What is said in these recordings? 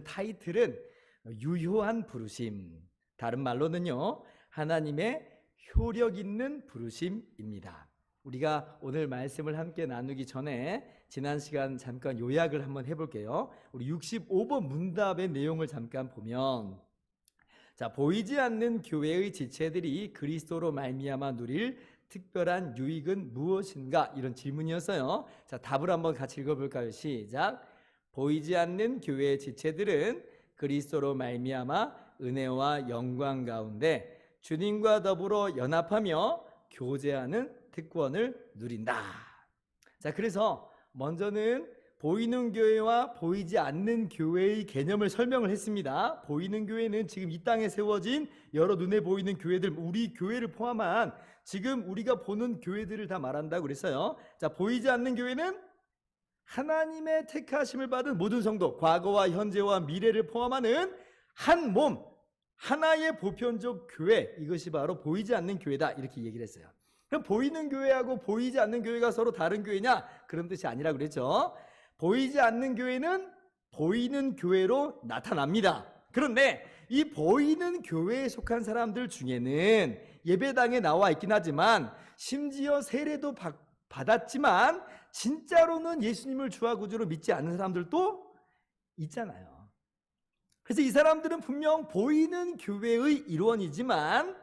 타이틀은 유효한 부르심, 다른 말로는요 하나님의 효력 있는 부르심입니다. 우리가 오늘 말씀을 함께 나누기 전에 지난 시간 잠깐 요약을 한번 해볼게요. 우리 65번 문답의 내용을 잠깐 보면, 자, 보이지 않는 교회의 지체들이 그리스도로 말미암아 누릴 특별한 유익은 무엇인가, 이런 질문이었어요. 자, 답을 한번 같이 읽어볼까요? 시작. 보이지 않는 교회의 지체들은 그리스도로 말미암아 은혜와 영광 가운데 주님과 더불어 연합하며 교제하는 특권을 누린다. 자, 그래서 먼저는 보이는 교회와 보이지 않는 교회의 개념을 설명을 했습니다. 보이는 교회는 지금 이 땅에 세워진 여러 눈에 보이는 교회들, 우리 교회를 포함한 지금 우리가 보는 교회들을 다 말한다고 그랬어요. 자, 보이지 않는 교회는 하나님의 택하심을 받은 모든 성도, 과거와 현재와 미래를 포함하는 한 몸, 하나의 보편적 교회, 이것이 바로 보이지 않는 교회다, 이렇게 얘기를 했어요. 그럼 보이는 교회하고 보이지 않는 교회가 서로 다른 교회냐? 그런 뜻이 아니라 그랬죠. 보이지 않는 교회는 보이는 교회로 나타납니다. 그런데 이 보이는 교회에 속한 사람들 중에는 예배당에 나와 있긴 하지만, 심지어 세례도 받았지만 진짜로는 예수님을 주와 구주로 믿지 않는 사람들도 있잖아요. 그래서 이 사람들은 분명 보이는 교회의 일원이지만,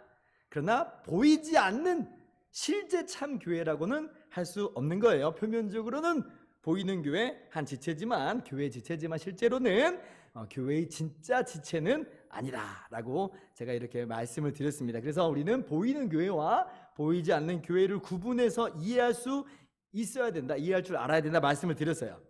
그러나 보이지 않는 실제 참 교회라고는 할 수 없는 거예요. 표면적으로는 보이는 교회 한 지체지만, 교회 지체지만 실제로는 교회의 진짜 지체는 아니다라고 제가 이렇게 말씀을 드렸습니다. 그래서 우리는 보이는 교회와 보이지 않는 교회를 구분해서 이해할 수 있어야 된다, 이해할 줄 알아야 된다 말씀을 드렸어요.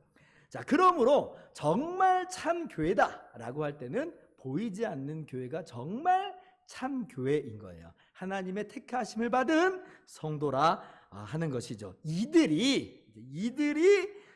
자, 그러므로 정말 참 교회다라고 할 때는 보이지 않는 교회가 정말 참 교회인 거예요. 하나님의 택하심을 받은 성도라 하는 것이죠. 이들이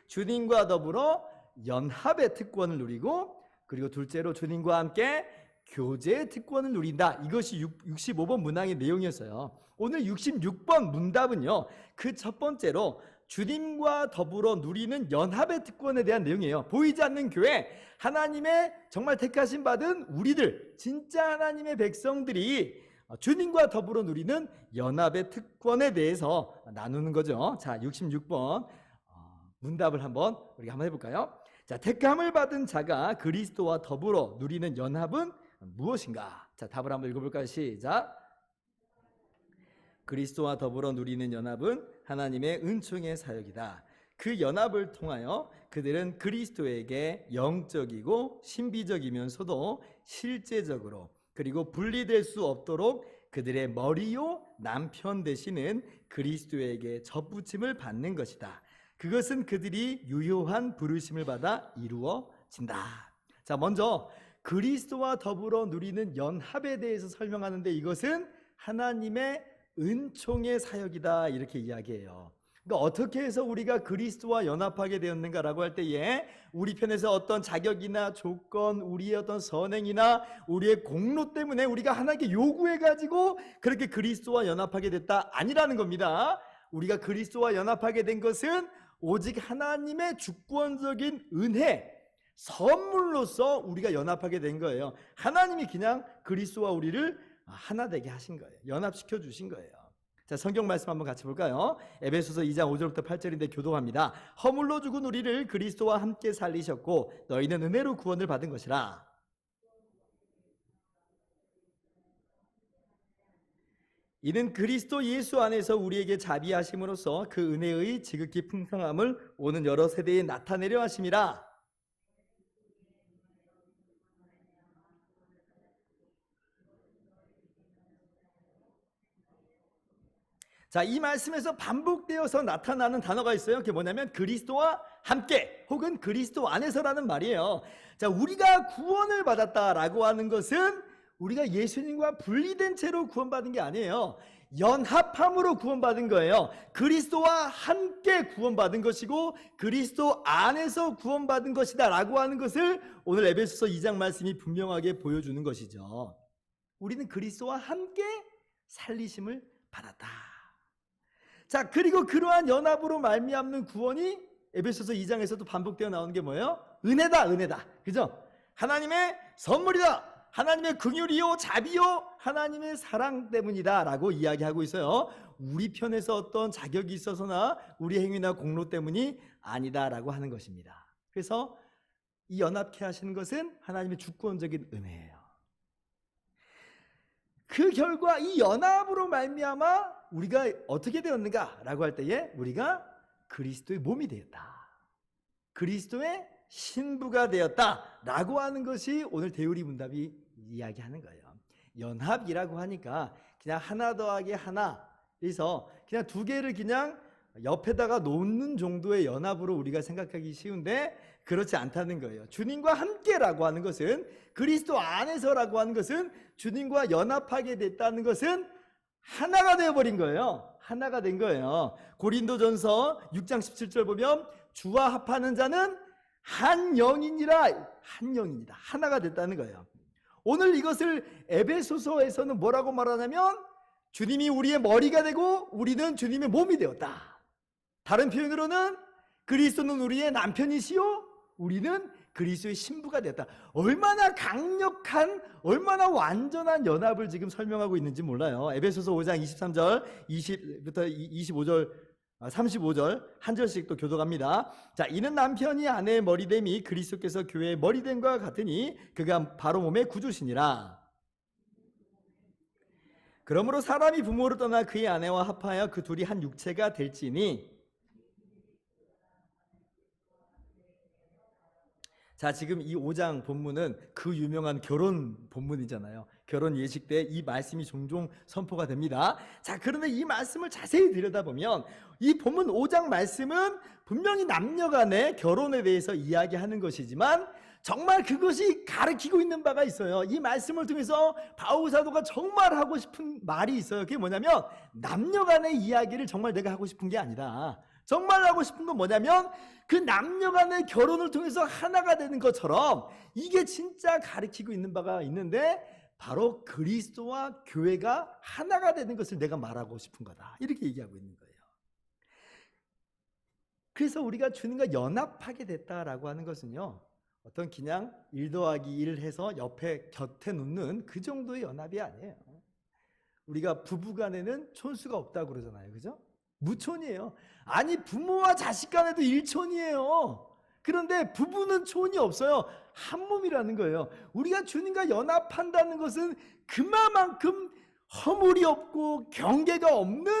주님과 더불어 연합의 특권을 누리고, 그리고 둘째로 주님과 함께 교제의 특권을 누린다. 이것이 65번 문항의 내용이었어요. 오늘 66번 문답은요, 그 첫 번째로 주님과 더불어 누리는 연합의 특권에 대한 내용이에요. 보이지 않는 교회, 하나님의 정말 택하심 받은 우리들, 진짜 하나님의 백성들이 주님과 더불어 누리는 연합의 특권에 대해서 나누는 거죠. 자, 66번 문답을 우리가 한번 해볼까요? 자, 택함을 받은 자가 그리스도와 더불어 누리는 연합은 무엇인가? 자, 답을 한번 읽어볼까요? 시작. 그리스도와 더불어 누리는 연합은 하나님의 은총의 사역이다. 그 연합을 통하여 그들은 그리스도에게 영적이고 신비적이면서도 실제적으로, 그리고 분리될 수 없도록 그들의 머리요 남편 되시는 그리스도에게 접붙임을 받는 것이다. 그것은 그들이 유효한 부르심을 받아 이루어진다. 자, 먼저 그리스도와 더불어 누리는 연합에 대해서 설명하는데, 이것은 하나님의 은총의 사역이다, 이렇게 이야기해요. 그러니까 어떻게 해서 우리가 그리스도와 연합하게 되었는가라고 할 때에 우리 편에서 어떤 자격이나 조건, 우리의 어떤 선행이나 우리의 공로 때문에 우리가 하나님께 요구해가지고 그렇게 그리스도와 연합하게 됐다, 아니라는 겁니다. 우리가 그리스도와 연합하게 된 것은 오직 하나님의 주권적인 은혜, 선물로서 우리가 연합하게 된 거예요. 하나님이 그냥 그리스도와 우리를 하나 되게 하신 거예요. 연합시켜 주신 거예요. 자, 성경 말씀 한번 같이 볼까요? 에베소서 2장 5절부터 8절인데 교독합니다. 허물로 죽은 우리를 그리스도와 함께 살리셨고 너희는 은혜로 구원을 받은 것이라. 이는 그리스도 예수 안에서 우리에게 자비하심으로써 그 은혜의 지극히 풍성함을 오는 여러 세대에 나타내려 하심이라. 자, 이 말씀에서 반복되어서 나타나는 단어가 있어요. 그게 뭐냐면 그리스도와 함께, 혹은 그리스도 안에서라는 말이에요. 자, 우리가 구원을 받았다라고 하는 것은 우리가 예수님과 분리된 채로 구원받은 게 아니에요. 연합함으로 구원받은 거예요. 그리스도와 함께 구원받은 것이고 그리스도 안에서 구원받은 것이다 라고 하는 것을 오늘 에베소서 2장 말씀이 분명하게 보여주는 것이죠. 우리는 그리스도와 함께 살리심을 받았다. 자, 그리고 그러한 연합으로 말미암는 구원이 에베소서 2장에서도 반복되어 나오는 게 뭐예요? 은혜다, 은혜다. 그죠? 하나님의 선물이다. 하나님의 긍휼이요 자비요 하나님의 사랑 때문이다 라고 이야기하고 있어요. 우리 편에서 어떤 자격이 있어서나 우리 행위나 공로 때문이 아니다 라고 하는 것입니다. 그래서 이 연합케 하시는 것은 하나님의 주권적인 은혜예요. 그 결과 이 연합으로 말미암아 우리가 어떻게 되었는가 라고 할 때에 우리가 그리스도의 몸이 되었다. 그리스도의 신부가 되었다 라고 하는 것이 오늘 대우리 문답이 이야기하는 거예요. 연합이라고 하니까 그냥 하나 더하기 하나 그래서 그냥 두 개를 그냥 옆에다가 놓는 정도의 연합으로 우리가 생각하기 쉬운데 그렇지 않다는 거예요. 주님과 함께라고 하는 것은, 그리스도 안에서라고 하는 것은 주님과 연합하게 됐다는 것은 하나가 되어버린 거예요. 하나가 된 거예요. 고린도전서 6장 17절 보면 주와 합하는 자는 한 영이니라. 한 영입니다. 하나가 됐다는 거예요. 오늘 이것을 에베소서에서는 뭐라고 말하냐면 주님이 우리의 머리가 되고 우리는 주님의 몸이 되었다. 다른 표현으로는 그리스도는 우리의 남편이시요 우리는 그리스도의 신부가 되었다. 얼마나 강력한, 얼마나 완전한 연합을 지금 설명하고 있는지 몰라요. 에베소서 5장 23절 20부터 25절 35절 한 절씩 또 교독합니다. 자, 이는 남편이 아내의 머리됨이 그리스도께서 교회의 머리됨과 같으니 그가 바로 몸의 구주시니라. 그러므로 사람이 부모를 떠나 그의 아내와 합하여 그 둘이 한 육체가 될지니. 자, 지금 이 5장 본문은 그 유명한 결혼 본문이잖아요. 결혼 예식 때 이 말씀이 종종 선포가 됩니다. 자, 그런데 이 말씀을 자세히 들여다보면 이 본문 5장 말씀은 분명히 남녀 간의 결혼에 대해서 이야기하는 것이지만 정말 그것이 가르치고 있는 바가 있어요. 이 말씀을 통해서 바울 사도가 정말 하고 싶은 말이 있어요. 그게 뭐냐면 남녀 간의 이야기를 정말 내가 하고 싶은 게 아니라 정말 하고 싶은 건 뭐냐면 그 남녀 간의 결혼을 통해서 하나가 되는 것처럼 이게 진짜 가르치고 있는 바가 있는데 바로 그리스도와 교회가 하나가 되는 것을 내가 말하고 싶은 거다. 이렇게 얘기하고 있는 거예요. 그래서 우리가 주님과 연합하게 됐다라고 하는 것은요. 어떤 그냥 1 더하기 1 해서 옆에 곁에 놓는 그 정도의 연합이 아니에요. 우리가 부부간에는 촌수가 없다고 그러잖아요. 그죠? 무촌이에요. 아니 부모와 자식 간에도 일촌이에요. 그런데 부부는 촌이 없어요. 한 몸이라는 거예요. 우리가 주님과 연합한다는 것은 그만큼 허물이 없고 경계가 없는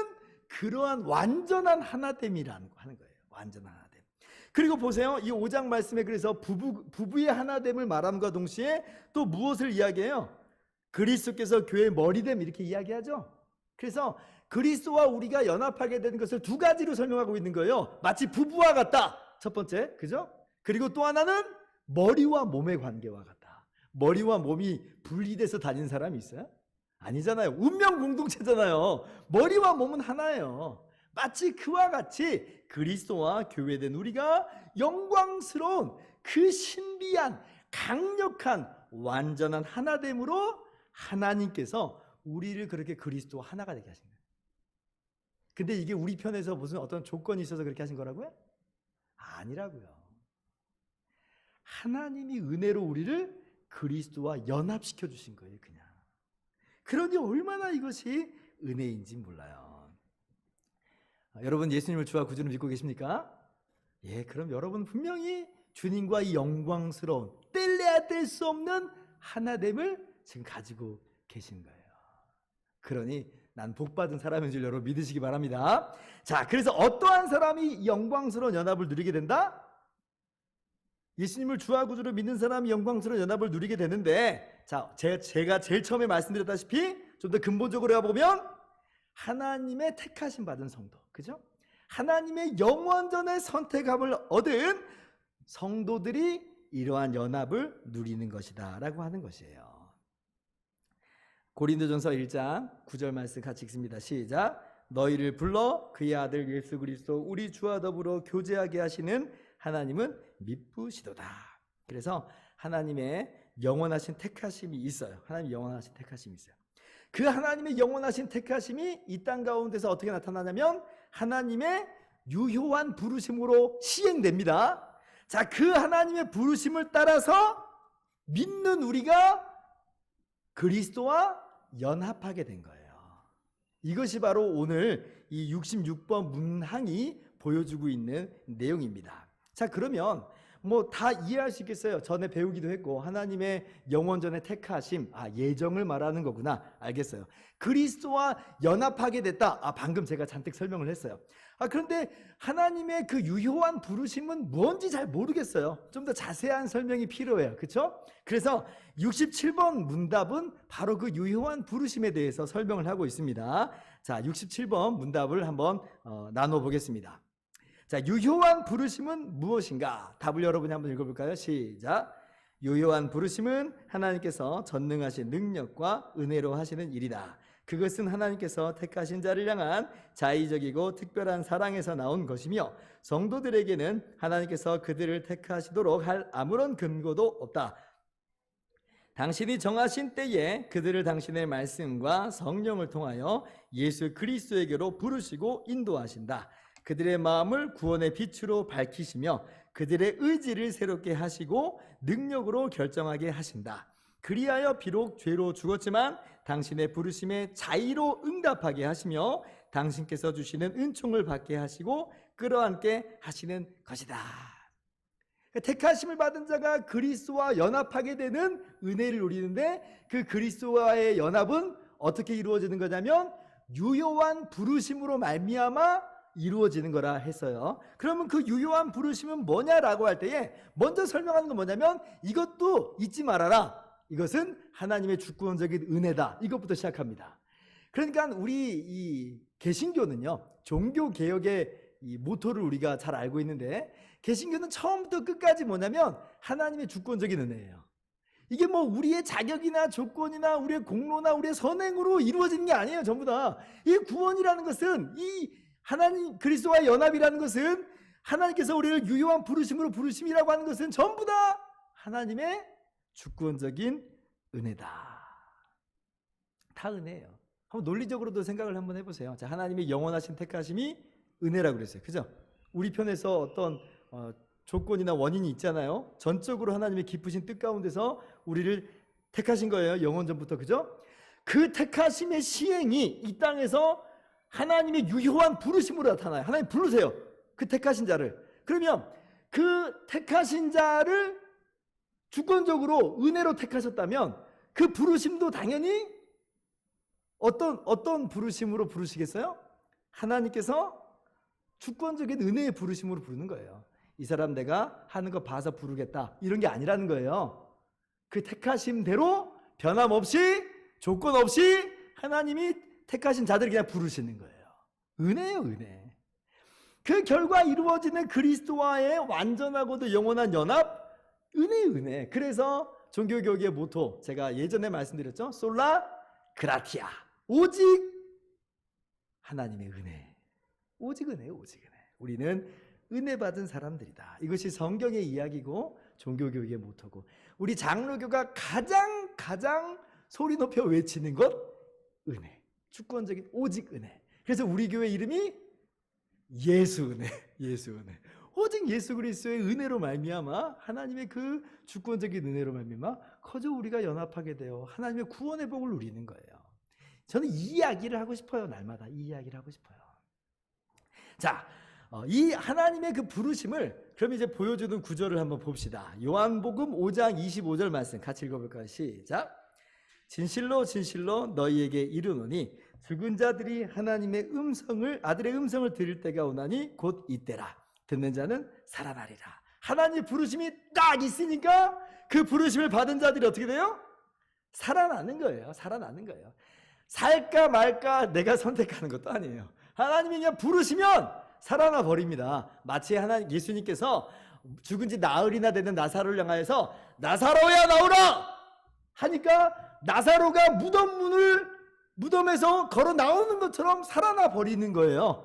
그러한 완전한 하나됨이라는 거 하는 거예요. 완전한 하나됨. 그리고 보세요. 이 5장 말씀에 그래서 부부의 하나됨을 말함과 동시에 또 무엇을 이야기해요? 그리스도께서 교회의 머리됨 이렇게 이야기하죠. 그래서 그리스도와 우리가 연합하게 되는 것을 두 가지로 설명하고 있는 거예요. 마치 부부와 같다. 첫 번째, 그죠? 그리고 또 하나는 머리와 몸의 관계와 같다. 머리와 몸이 분리돼서 다니는 사람이 있어요? 아니잖아요. 운명 공동체잖아요. 머리와 몸은 하나예요. 마치 그와 같이 그리스도와 교회된 우리가 영광스러운 그 신비한 강력한 완전한 하나됨으로 하나님께서 우리를 그렇게 그리스도와 하나가 되게 하신 거예요. 근데 이게 우리 편에서 무슨 어떤 조건이 있어서 그렇게 하신 거라고요? 아니라고요. 하나님이 은혜로 우리를 그리스도와 연합시켜 주신 거예요. 그냥. 그러니 얼마나 이것이 은혜인지 몰라요. 여러분 예수님을 주와 구주로 믿고 계십니까? 예, 그럼 여러분 분명히 주님과 이 영광스러운 뗄래야 뗄 수 없는 하나됨을 지금 가지고 계신 거예요. 그러니 난 복받은 사람인 줄 여러분 믿으시기 바랍니다. 자, 그래서 어떠한 사람이 영광스러운 연합을 누리게 된다? 예수님을 주와 구주로 믿는 사람이 영광스러운 연합을 누리게 되는데, 자, 제가 제일 처음에 말씀드렸다시피 좀 더 근본적으로 해보면 하나님의 택하심 받은 성도, 그죠? 하나님의 영원전의 선택함을 얻은 성도들이 이러한 연합을 누리는 것이다 라고 하는 것이에요. 고린도전서 1장 9절 말씀 같이 읽습니다. 시작. 너희를 불러 그의 아들 예수 그리스도 우리 주와 더불어 교제하게 하시는 하나님은 미쁘시도다. 그래서 하나님의 영원하신 택하심이 있어요. 하나님의 영원하신 택하심이 있어요. 그 하나님의 영원하신 택하심이 이 땅 가운데서 어떻게 나타나냐면 하나님의 유효한 부르심으로 시행됩니다. 자, 그 하나님의 부르심을 따라서 믿는 우리가 그리스도와 연합하게 된 거예요. 이것이 바로 오늘 이 66번 문항이 보여주고 있는 내용입니다. 자, 그러면 뭐 다 이해할 수 있겠어요. 전에 배우기도 했고 하나님의 영원전에 택하심, 예정을 말하는 거구나. 알겠어요. 그리스도와 연합하게 됐다. 방금 제가 잔뜩 설명을 했어요. 그런데 하나님의 그 유효한 부르심은 뭔지 잘 모르겠어요. 좀 더 자세한 설명이 필요해요. 그렇죠? 그래서 67번 문답은 바로 그 유효한 부르심에 대해서 설명을 하고 있습니다. 자, 67번 문답을 한번 나눠보겠습니다. 자, 유효한 부르심은 무엇인가? 답을 여러분이 한번 읽어볼까요? 시작. 유효한 부르심은 하나님께서 전능하신 능력과 은혜로 하시는 일이다. 그것은 하나님께서 택하신 자를 향한 자의적이고 특별한 사랑에서 나온 것이며 성도들에게는 하나님께서 그들을 택하시도록 할 아무런 근거도 없다. 당신이 정하신 때에 그들을 당신의 말씀과 성령을 통하여 예수 그리스도에게로 부르시고 인도하신다. 그들의 마음을 구원의 빛으로 밝히시며 그들의 의지를 새롭게 하시고 능력으로 결정하게 하신다. 그리하여 비록 죄로 죽었지만 당신의 부르심에 자의로 응답하게 하시며 당신께서 주시는 은총을 받게 하시고 끌어안게 하시는 것이다. 택하심을 받은 자가 그리스도와 연합하게 되는 은혜를 누리는데 그 그리스도와의 연합은 어떻게 이루어지는 거냐면 유효한 부르심으로 말미암아 이루어지는 거라 했어요. 그러면 그 유효한 부르심은 뭐냐라고 할 때에 먼저 설명하는 건 뭐냐면 이것도 잊지 말아라. 이것은 하나님의 주권적인 은혜다. 이것부터 시작합니다. 그러니까 우리 이 개신교는요, 종교 개혁의 이 모토를 우리가 잘 알고 있는데 개신교는 처음부터 끝까지 뭐냐면 하나님의 주권적인 은혜예요. 이게 뭐 우리의 자격이나 조건이나 우리의 공로나 우리의 선행으로 이루어지는 게 아니에요. 전부 다. 이 구원이라는 것은 이 하나님 그리스도와의 연합이라는 것은 하나님께서 우리를 유효한 부르심으로 부르심이라고 하는 것은 전부 다 하나님의 주권적인 은혜다. 다 은혜예요. 한번 논리적으로도 생각을 한번 해보세요. 자, 하나님의 영원하신 택하심이 은혜라고 그랬어요. 그죠? 우리 편에서 어떤 조건이나 원인이 있잖아요. 전적으로 하나님의 깊으신 뜻 가운데서 우리를 택하신 거예요. 영원전부터. 그죠? 그 택하심의 시행이 이 땅에서 하나님의 유효한 부르심으로 나타나요. 하나님 부르세요. 그 택하신 자를. 그러면 그 택하신 자를 주권적으로 은혜로 택하셨다면 그 부르심도 당연히 어떤 부르심으로 부르시겠어요? 하나님께서 주권적인 은혜의 부르심으로 부르는 거예요. 이 사람 내가 하는 거 봐서 부르겠다. 이런 게 아니라는 거예요. 그 택하심대로 변함없이 조건 없이 하나님이 택하신 자들을 그냥 부르시는 거예요. 은혜예요, 은혜. 그 결과 이루어지는 그리스도와의 완전하고도 영원한 연합, 은혜. 그래서 종교개혁의 모토, 제가 예전에 말씀드렸죠. 솔라 그라티아. 오직 하나님의 은혜. 오직 은혜. 우리는 은혜 받은 사람들이다. 이것이 성경의 이야기고 종교개혁의 모토고 우리 장로교가 가장 소리 높여 외치는 것 은혜. 주권적인 오직 은혜. 그래서 우리 교회 이름이 예수 은혜. 오직 예수 그리스도의 은혜로 말미암아 하나님의 그 주권적인 은혜로 말미암아 거저 우리가 연합하게 되어 하나님의 구원의 복을 누리는 거예요. 저는 이 이야기를 하고 싶어요. 날마다 이 이야기를 하고 싶어요. 자, 이 하나님의 그 부르심을 그럼 이제 보여주는 구절을 한번 봅시다. 요한복음 5장 25절 말씀 같이 읽어볼까요? 시작. 진실로 너희에게 이르노니 죽은 자들이 하나님의 아들의 음성을 들을 때가 오나니 곧 이때라. 듣는 자는 살아나리라. 하나님의 부르심이 딱 있으니까 그 부르심을 받은 자들이 어떻게 돼요? 살아나는 거예요. 살까 말까 내가 선택하는 것도 아니에요. 하나님이 그냥 부르시면 살아나 버립니다. 마치 예수님께서 죽은 지 나흘이나 되는 나사로를 향하여서 나사로야 나오라 하니까 나사로가 무덤에서 걸어 나오는 것처럼 살아나 버리는 거예요.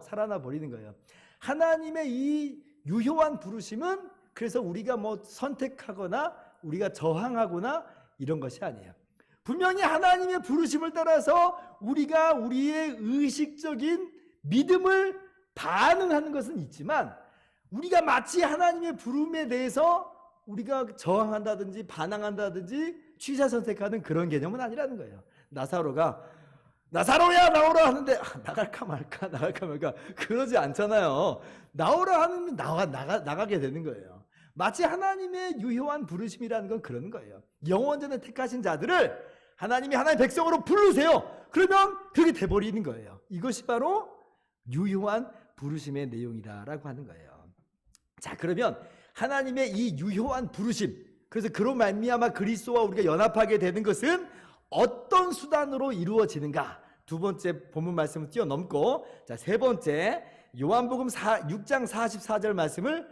하나님의 이 유효한 부르심은 그래서 우리가 뭐 선택하거나 우리가 저항하거나 이런 것이 아니에요. 분명히 하나님의 부르심을 따라서 우리가 우리의 의식적인 믿음을 반응하는 것은 있지만 우리가 마치 하나님의 부름에 대해서 우리가 저항한다든지 반항한다든지 취사 선택하는 그런 개념은 아니라는 거예요. 나사로야 나오라 하는데 나갈까 말까 그러지 않잖아요. 나오라 하면 나가게 되는 거예요. 마치 하나님의 유효한 부르심이라는 건 그런 거예요. 영원전에 택하신 자들을 하나님이 하나님의 백성으로 부르세요. 그러면 그게 돼버리는 거예요. 이것이 바로 유효한 부르심의 내용이다라고 하는 거예요. 자, 그러면 하나님의 이 유효한 부르심, 그래서 그로 말미암아 그리스도와 우리가 연합하게 되는 것은 어떤 수단으로 이루어지는가? 두 번째 본문 말씀을 뛰어넘고, 자, 세 번째 요한복음 6장 44절 말씀을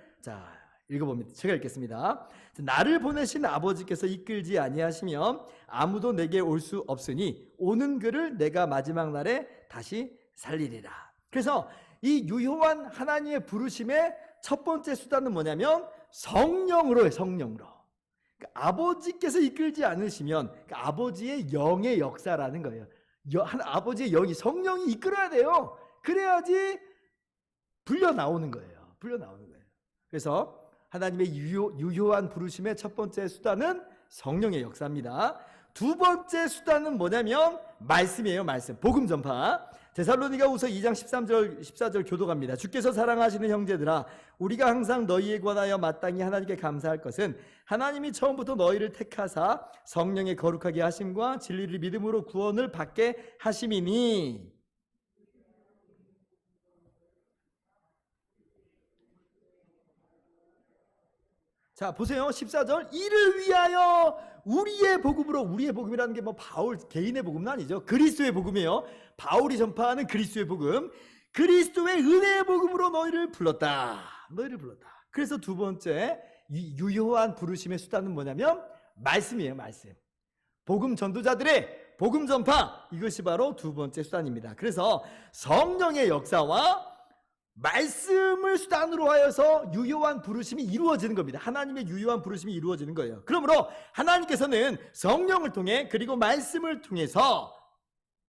읽어봅니다. 제가 읽겠습니다. 나를 보내신 아버지께서 이끌지 아니하시면 아무도 내게 올 수 없으니 오는 그를 내가 마지막 날에 다시 살리리라. 그래서 이 유효한 하나님의 부르심의 첫 번째 수단은 뭐냐면 성령으로예요. 성령으로. 그러니까 아버지께서 이끌지 않으시면 그러니까 아버지의 영의 역사라는 거예요. 아버지의 영이, 성령이 이끌어야 돼요. 그래야지 불려 나오는 거예요. 그래서 하나님의 유효한 부르심의 첫 번째 수단은 성령의 역사입니다. 두 번째 수단은 뭐냐면 말씀이에요. 말씀, 복음 전파. 데살로니가후서 2장 13절 14절 교도갑니다. 주께서 사랑하시는 형제들아, 우리가 항상 너희에 관하여 마땅히 하나님께 감사할 것은 하나님이 처음부터 너희를 택하사 성령의 거룩하게 하심과 진리를 믿음으로 구원을 받게 하심이니. 자, 보세요. 14절. 이를 위하여 우리의 복음으로, 우리의 복음이라는 게 뭐 바울 개인의 복음은 아니죠. 그리스도의 복음이에요. 바울이 전파하는 그리스도의 복음. 그리스도의 은혜의 복음으로 너희를 불렀다. 그래서 두 번째 유효한 부르심의 수단은 뭐냐면 말씀이에요. 말씀. 복음 전도자들의 복음 전파, 이것이 바로 두 번째 수단입니다. 그래서 성령의 역사와 말씀을 수단으로 하여서 유효한 부르심이 이루어지는 겁니다. 하나님의 유효한 부르심이 이루어지는 거예요. 그러므로 하나님께서는 성령을 통해 그리고 말씀을 통해서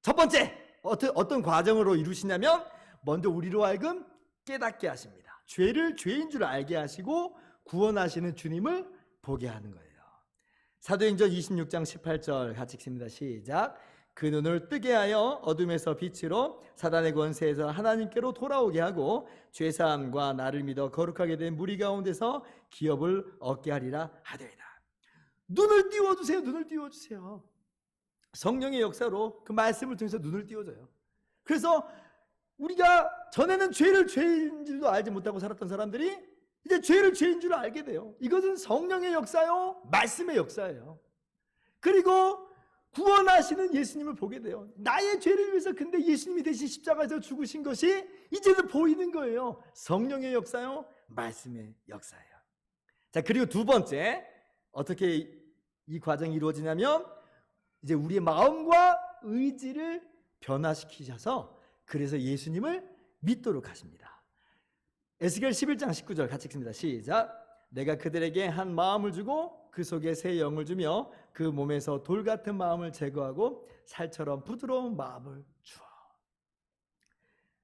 첫 번째 어떤 과정으로 이루시냐면 먼저 우리로 하여금 깨닫게 하십니다. 죄를 죄인 줄 알게 하시고 구원하시는 주님을 보게 하는 거예요. 사도행전 26장 18절 같이 읽습니다. 시작. 그 눈을 뜨게 하여 어둠에서 빛으로 사단의 권세에서 하나님께로 돌아오게 하고 죄사함과 나를 믿어 거룩하게 된 무리 가운데서 기업을 얻게 하리라 하되이다. 눈을 띄워주세요. 눈을 띄워주세요. 성령의 역사로 그 말씀을 통해서 눈을 띄워줘요. 그래서 우리가 전에는 죄를 죄인 줄도 알지 못하고 살았던 사람들이 이제 죄를 죄인 줄 알게 돼요. 이것은 성령의 역사요, 말씀의 역사예요. 그리고 구원하시는 예수님을 보게 돼요. 나의 죄를 위해서 근데 예수님이 대신 십자가에서 죽으신 것이 이제는 보이는 거예요. 성령의 역사요, 말씀의 역사예요. 자, 그리고 두 번째 어떻게 이 과정이 이루어지냐면 이제 우리의 마음과 의지를 변화시키셔서 그래서 예수님을 믿도록 하십니다. 에스겔 11장 19절 같이 읽습니다. 시작. 내가 그들에게 한 마음을 주고 그 속에 새 영을 주며 그 몸에서 돌 같은 마음을 제거하고 살처럼 부드러운 마음을 주어.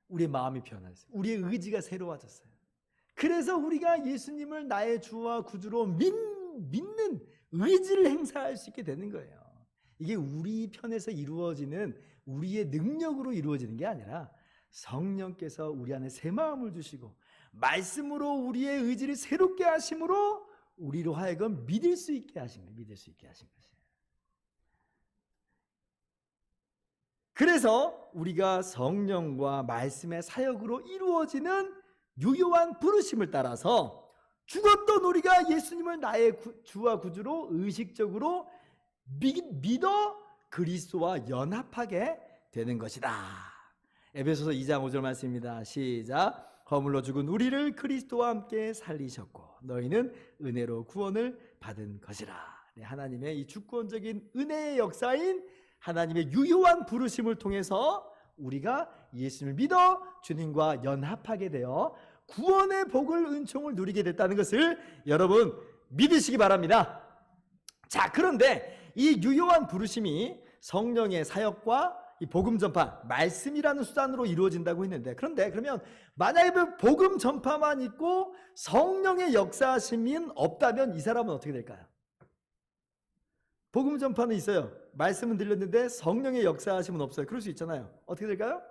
우리의 마음이 변화했어요. 우리의 의지가 새로워졌어요. 그래서 우리가 예수님을 나의 주와 구주로 믿는 의지를 행사할 수 있게 되는 거예요. 이게 우리 편에서 이루어지는 우리의 능력으로 이루어지는 게 아니라 성령께서 우리 안에 새 마음을 주시고 말씀으로 우리의 의지를 새롭게 하심으로 우리로 하여금 믿을 수 있게 하신 거예요. 그래서 우리가 성령과 말씀의 사역으로 이루어지는 유효한 부르심을 따라서 죽었던 우리가 예수님을 나의 주와 구주로 의식적으로 믿어 그리스도와 연합하게 되는 것이다. 에베소서 2장 5절 말씀입니다. 시작. 허물로 죽은 우리를 그리스도와 함께 살리셨고 너희는 은혜로 구원을 받은 것이라. 네, 하나님의 이 주권적인 은혜의 역사인 하나님의 유효한 부르심을 통해서 우리가 예수님을 믿어 주님과 연합하게 되어 구원의 복을, 은총을 누리게 됐다는 것을 여러분 믿으시기 바랍니다. 자, 그런데 이 유효한 부르심이 성령의 사역과 이 복음 전파, 말씀이라는 수단으로 이루어진다고 했는데, 그런데 그러면 만약에 그 복음 전파만 있고 성령의 역사하심이 없다면 이 사람은 어떻게 될까요? 복음 전파는 있어요. 말씀은 들렸는데 성령의 역사하심은 없어요. 그럴 수 있잖아요. 어떻게 될까요?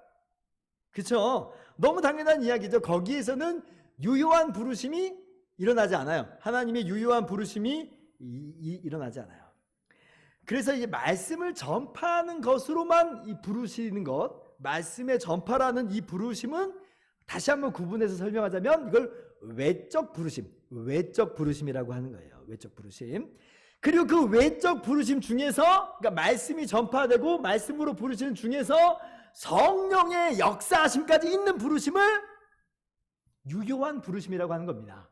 그렇죠? 너무 당연한 이야기죠. 거기에서는 유효한 부르심이 일어나지 않아요. 하나님의 유효한 부르심이 일어나지 않아요. 그래서 이 말씀을 전파하는 것으로만 이 부르시는 것, 말씀의 전파라는 이 부르심은 다시 한번 구분해서 설명하자면 이걸 외적 부르심, 외적 부르심이라고 하는 거예요. 외적 부르심. 그리고 그 외적 부르심 중에서, 그러니까 말씀이 전파되고 말씀으로 부르시는 중에서 성령의 역사하심까지 있는 부르심을 유효한 부르심이라고 하는 겁니다.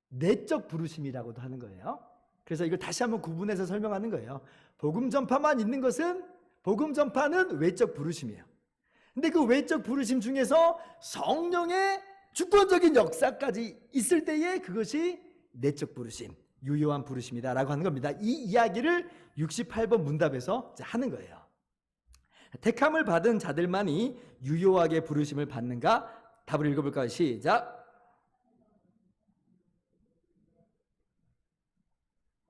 내적 부르심이라고도 하는 거예요. 그래서 이걸 다시 한번 구분해서 설명하는 거예요. 복음 전파만 있는 것은, 복음 전파는 외적 부르심이에요. 근데 그 외적 부르심 중에서 성령의 주권적인 역사까지 있을 때에 그것이 내적 부르심, 유효한 부르심이다라고 하는 겁니다. 이 이야기를 68번 문답에서 하는 거예요. 택함을 받은 자들만이 유효하게 부르심을 받는가? 답을 읽어볼까요? 시작.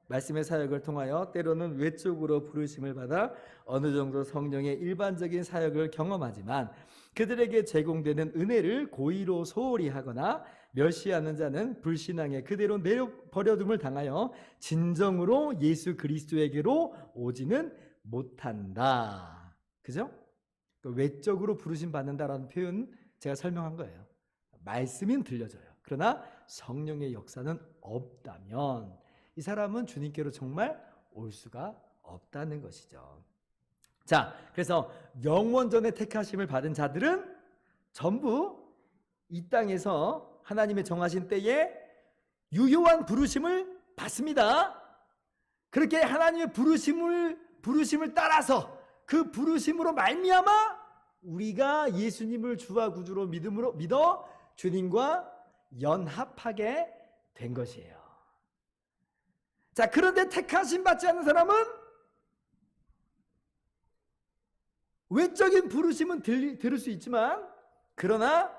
말씀의 사역을 통하여 때로는 외적으로 부르심을 받아 어느 정도 성령의 일반적인 사역을 경험하지만 그들에게 제공되는 은혜를 고의로 소홀히 하거나 멸시하는 자는 불신앙에 그대로 내버려둠을 당하여 진정으로 예수 그리스도에게로 오지는 못한다. 그죠? 외적으로 부르심 받는다라는 표현 제가 설명한 거예요. 말씀은 들려져요. 그러나 성령의 역사는 없다면 이 사람은 주님께로 정말 올 수가 없다는 것이죠. 자, 그래서 영원전에 택하심을 받은 자들은 전부 이 땅에서 하나님의 정하신 때에 유효한 부르심을 받습니다. 그렇게 하나님의 부르심을 따라서 그 부르심으로 말미암아 우리가 예수님을 주와 구주로 믿어 주님과 연합하게 된 것이에요. 자, 그런데 택하심 받지 않는 사람은 외적인 부르심은 들을 수 있지만 그러나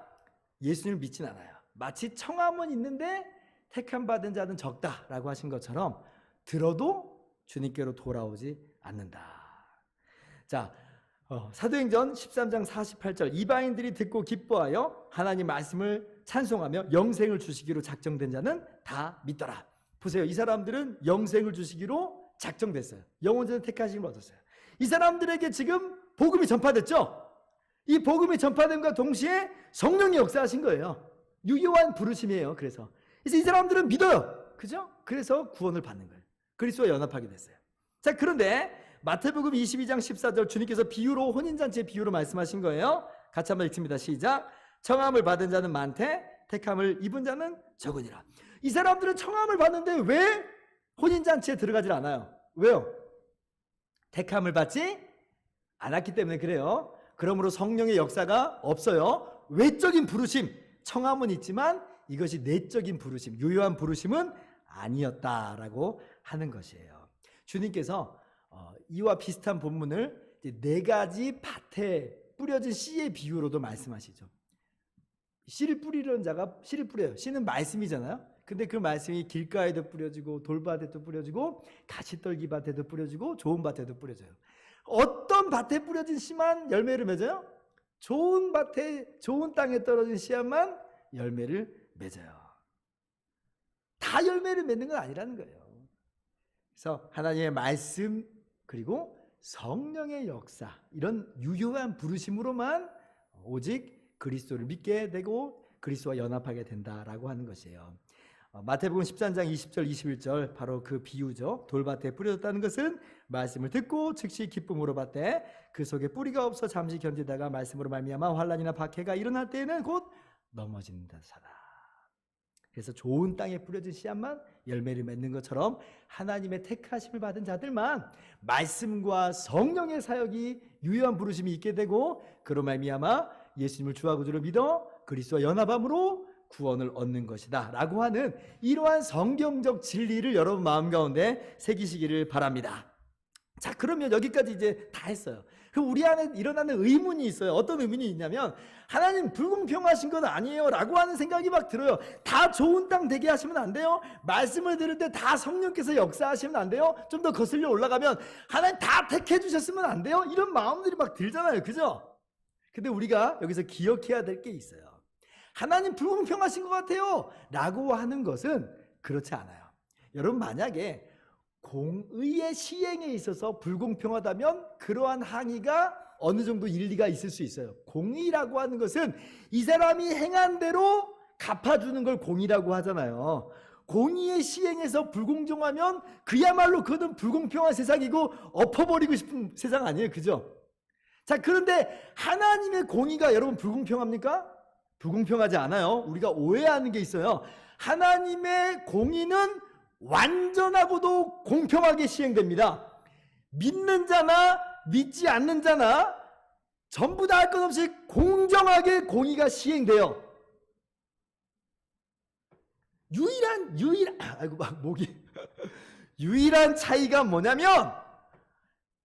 예수님을 믿진 않아요. 마치 청함은 있는데 택함 받은 자는 적다라고 하신 것처럼 들어도 주님께로 돌아오지 않는다. 자, 사도행전 13장 48절 이방인들이 듣고 기뻐하여 하나님 말씀을 찬송하며 영생을 주시기로 작정된 자는 다 믿더라. 보세요. 이 사람들은 영생을 주시기로 작정됐어요. 영원전 택하심을 얻었어요. 이 사람들에게 지금 복음이 전파됐죠? 이 복음이 전파됨과 동시에 성령이 역사하신 거예요. 유효한 부르심이에요. 그래서 이 사람들은 믿어요. 그죠? 그래서 구원을 받는 거예요. 그리스도와 연합하게 됐어요. 자, 그런데 마태복음 22장 14절 주님께서 비유로 혼인잔치의 비유로 말씀하신 거예요. 같이 한번 읽습니다. 시작. 청함을 받은 자는 많되 택함을 입은 자는 적으니라. 이 사람들은 청함을 받는데 왜 혼인잔치에 들어가질 않아요? 왜요? 택함을 받지 않았기 때문에 그래요. 그러므로 성령의 역사가 없어요. 외적인 부르심, 청함은 있지만 이것이 내적인 부르심, 유효한 부르심은 아니었다라고 하는 것이에요. 주님께서 이와 비슷한 본문을 네 가지 밭에 뿌려진 씨의 비유로도 말씀하시죠. 씨를 뿌리려는 자가 씨를 뿌려요. 씨는 말씀이잖아요. 근데 그 말씀이 길가에도 뿌려지고 돌밭에도 뿌려지고 가시떨기 밭에도 뿌려지고 좋은 밭에도 뿌려져요. 어떤 밭에 뿌려진 씨만 열매를 맺어요? 좋은 밭에 좋은 땅에 떨어진 씨앗만 열매를 맺어요. 다 열매를 맺는 건 아니라는 거예요. 그래서 하나님의 말씀 그리고 성령의 역사 이런 유효한 부르심으로만 오직 그리스도를 믿게 되고 그리스도와 연합하게 된다라고 하는 것이에요. 마태복음 13장 20절 21절 바로 그 비유죠. 돌밭에 뿌려졌다는 것은 말씀을 듣고 즉시 기쁨으로 받되 그 속에 뿌리가 없어 잠시 견디다가 말씀으로 말미암아 환난이나 박해가 일어날 때에는 곧 넘어지는 자다. 그래서 좋은 땅에 뿌려진 씨앗만 열매를 맺는 것처럼 하나님의 택하심을 받은 자들만 말씀과 성령의 사역이 유효한 부르심이 있게 되고 그로 말미암아 예수님을 주와 구주로 믿어 그리스도와 연합함으로 구원을 얻는 것이다 라고 하는 이러한 성경적 진리를 여러분 마음 가운데 새기시기를 바랍니다. 자, 그러면 여기까지 이제 다 했어요. 그럼 우리 안에 일어나는 의문이 있어요. 어떤 의문이 있냐면, 하나님 불공평하신 건 아니에요 라고 하는 생각이 막 들어요. 다 좋은 땅 되게 하시면 안 돼요? 말씀을 들을 때 다 성령께서 역사하시면 안 돼요? 좀 더 거슬려 올라가면 하나님 다 택해 주셨으면 안 돼요? 이런 마음들이 막 들잖아요. 그죠? 근데 우리가 여기서 기억해야 될 게 있어요. 하나님 불공평하신 것 같아요 라고 하는 것은 그렇지 않아요. 여러분, 만약에 공의의 시행에 있어서 불공평하다면 그러한 항의가 어느 정도 일리가 있을 수 있어요. 공의라고 하는 것은 이 사람이 행한 대로 갚아주는 걸 공의라고 하잖아요. 공의의 시행에서 불공정하면 그야말로 그것은 불공평한 세상이고 엎어버리고 싶은 세상 아니에요. 그죠? 자, 그런데 하나님의 공의가 여러분 불공평합니까? 불공평하지 않아요. 우리가 오해하는 게 있어요. 하나님의 공의는 완전하고도 공평하게 시행됩니다. 믿는 자나 믿지 않는 자나 전부 다 할 것 없이 공정하게 공의가 시행돼요. 유일한 차이가 뭐냐면,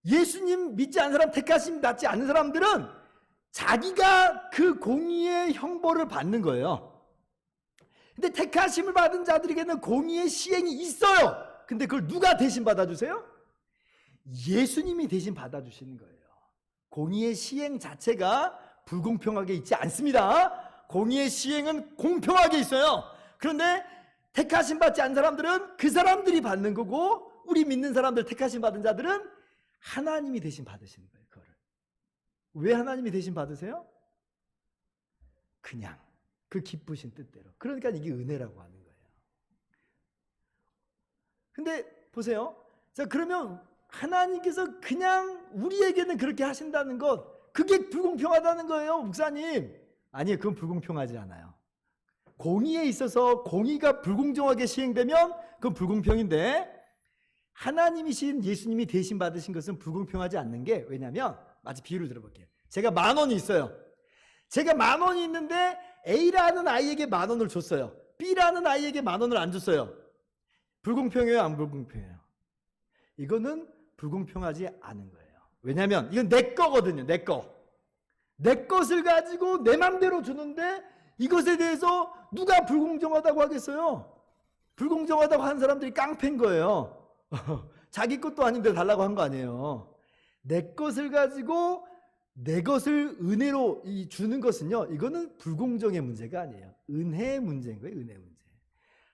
예수님 믿지 않는 사람, 택하심 받지 않는 사람들은 자기가 그 공의의 형벌을 받는 거예요. 근데 택하심을 받은 자들에게는 공의의 시행이 있어요. 근데 그걸 누가 대신 받아주세요? 예수님이 대신 받아주시는 거예요. 공의의 시행 자체가 불공평하게 있지 않습니다. 공의의 시행은 공평하게 있어요. 그런데 택하심 받지 않은 사람들은 그 사람들이 받는 거고, 우리 믿는 사람들, 택하심 받은 자들은 하나님이 대신 받으시는 거예요. 그거를. 왜 하나님이 대신 받으세요? 그냥 그 기쁘신 뜻대로. 그러니까 이게 은혜라고 하는 거예요. 근데 보세요. 자, 그러면 하나님께서 그냥 우리에게는 그렇게 하신다는 것, 그게 불공평하다는 거예요, 목사님. 아니에요. 그건 불공평하지 않아요. 공의에 있어서 공의가 불공정하게 시행되면 그건 불공평인데, 하나님이신 예수님이 대신 받으신 것은 불공평하지 않는 게, 왜냐하면, 마치 비유를 들어볼게요. 제가 10,000원이 있어요. 제가 10,000원이 있는데 A라는 아이에게 10,000원을 줬어요. B라는 아이에게 10,000원을 안 줬어요. 불공평해요, 안 불공평해요? 이거는 불공평하지 않은 거예요. 왜냐하면 이건 내 거거든요. 내 거. 내 것을 가지고 내 맘대로 주는데 이것에 대해서 누가 불공정하다고 하겠어요? 불공정하다고 하는 사람들이 깡패인 거예요. 자기 것도 아닌데 달라고 한 거 아니에요. 내 것을 가지고 내 것을 은혜로 주는 것은요, 이거는 불공정의 문제가 아니에요. 은혜의 문제인 거예요. 은혜의 문제.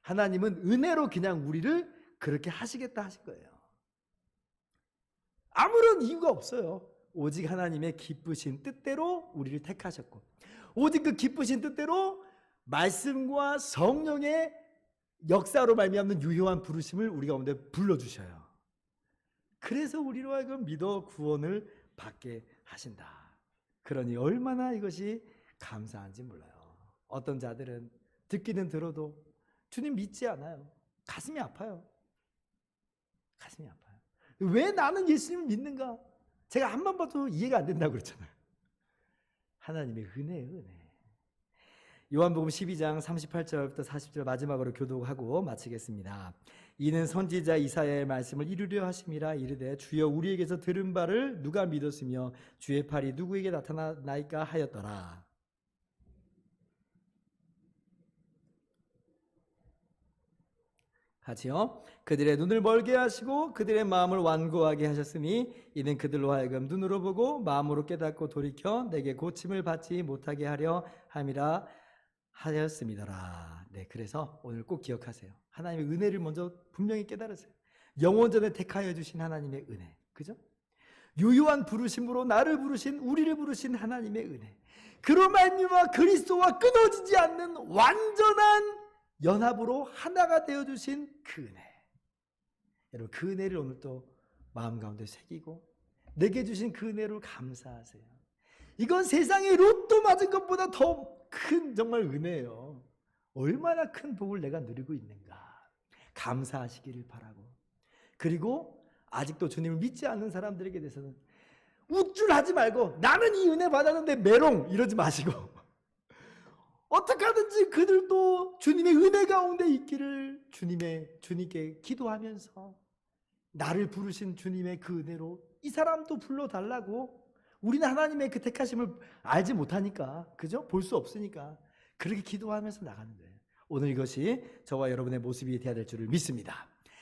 하나님은 은혜로 그냥 우리를 그렇게 하시겠다 하신 거예요. 아무런 이유가 없어요. 오직 하나님의 기쁘신 뜻대로 우리를 택하셨고, 오직 그 기쁘신 뜻대로 말씀과 성령의 역사로 말미암는 유효한 부르심을 우리 가운데 불러주셔요. 그래서 우리로 하여금 믿어 구원을 받게 하신다. 그러니 얼마나 이것이 감사한지 몰라요. 어떤 자들은 듣기는 들어도 주님 믿지 않아요. 가슴이 아파요. 가슴이 아파요. 왜 나는 예수님을 믿는가? 제가 한 번 봐도 이해가 안 된다고 그랬잖아요. 하나님의 은혜예요, 은혜. 요한복음 12장 38절부터 40절 마지막으로 교독하고 마치겠습니다. 이는 선지자 이사야의 말씀을 이루려 하심이라. 이르되 주여 우리에게서 들은 바를 누가 믿었으며 주의 팔이 누구에게 나타나나이까 하였더라. 하지요. 그들의 눈을 멀게 하시고 그들의 마음을 완고하게 하셨으니 이는 그들로 하여금 눈으로 보고 마음으로 깨닫고 돌이켜 내게 고침을 받지 못하게 하려 함이라 하였음이더라. 네, 그래서 오늘 꼭 기억하세요. 하나님의 은혜를 먼저 분명히 깨달으세요. 영원전에 택하여 주신 하나님의 은혜, 그죠? 유효한 부르심으로 나를 부르신, 우리를 부르신 하나님의 은혜, 그로 말미암아 그리스도와 끊어지지 않는 완전한 연합으로 하나가 되어주신 그 은혜. 여러분, 그 은혜를 오늘 또 마음 가운데 새기고 내게 주신 그 은혜를 감사하세요. 이건 세상에 로또 맞은 것보다 더 큰 정말 은혜예요. 얼마나 큰 복을 내가 누리고 있는가 감사하시기를 바라고, 그리고 아직도 주님을 믿지 않는 사람들에게 대해서는 우쭐하지 말고 나는 이 은혜 받았는데 메롱 이러지 마시고 어떻게 하든지 그들도 주님의 은혜 가운데 있기를 주님께 기도하면서 나를 부르신 주님의 그 은혜로 이 사람도 불러달라고. 우리는 하나님의 그 택하심을 알지 못하니까, 그죠? 볼 수 없으니까 그렇게 기도하면서 나가는 거예요. 오늘 이것이 저와 여러분의 모습이 되어야 될 줄을 믿습니다.